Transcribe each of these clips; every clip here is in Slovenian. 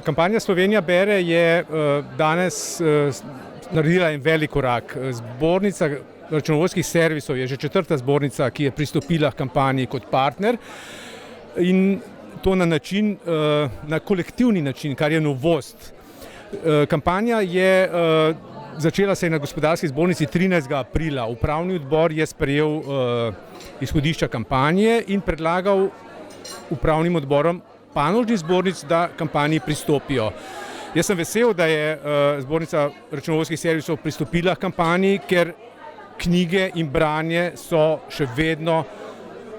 Kampanja Slovenija bere je danes naredila en velik korak. Zbornica računovodskih servisov je že 4. zbornica, ki je pristopila k kampanji kot partner in to na način, na kolektivni način, kar je novost. Kampanja je začela se na gospodarski zbornici 13. aprila. Upravni odbor je sprejel izhodišča kampanje in predlagal upravnim odborom panožnih zbornic, da kampanji pristopijo. Jaz sem vesel, da je zbornica računovodskih servisov pristopila k kampanji, ker knjige in branje so še vedno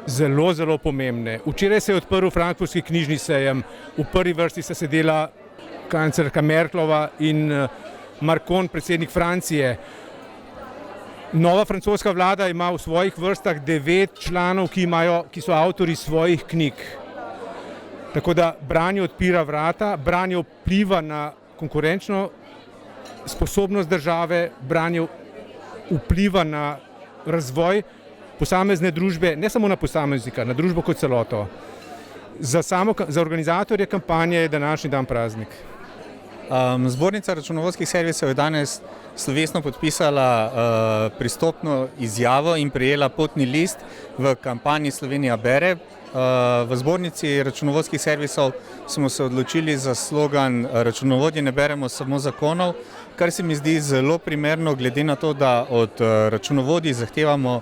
zelo, zelo pomembne. Včeraj se je odprl frankfurtski knjižni sejem, v prvi vrsti sta sedela kanclerka Merklova in Macron, predsednik Francije. Nova francoska vlada ima v svojih vrstah 9 članov, ki so avtorji svojih knjig. Tako da branje odpira vrata, branje vpliva na konkurenčno sposobnost države, branje vpliva na razvoj posamezne družbe, ne samo na posameznika, na družbo kot celoto. Za organizatorje kampanje je današnji dan praznik. Zbornica računovodskih servisov je danes slovesno podpisala pristopno izjavo in prejela potni list v kampanji Slovenija bere. V zbornici računovodskih servisov smo se odločili za slogan Računovodje ne beremo samo zakonov, kar se mi zdi zelo primerno glede na to, da od računovodij zahtevamo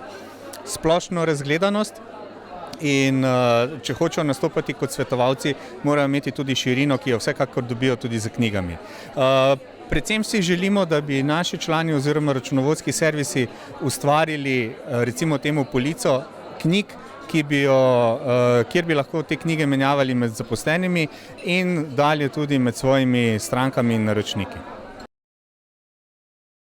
splošno razgledanost in če hočejo nastopati kot svetovalci, morajo imeti tudi širino, ki jo vsekakor dobijo tudi z knjigami. Predvsem si želimo, da bi naši člani oziroma računovodski servisi ustvarili recimo temu polico knjig, kjer bi lahko te knjige menjavali med zaposlenimi in dalje tudi med svojimi strankami in naročniki.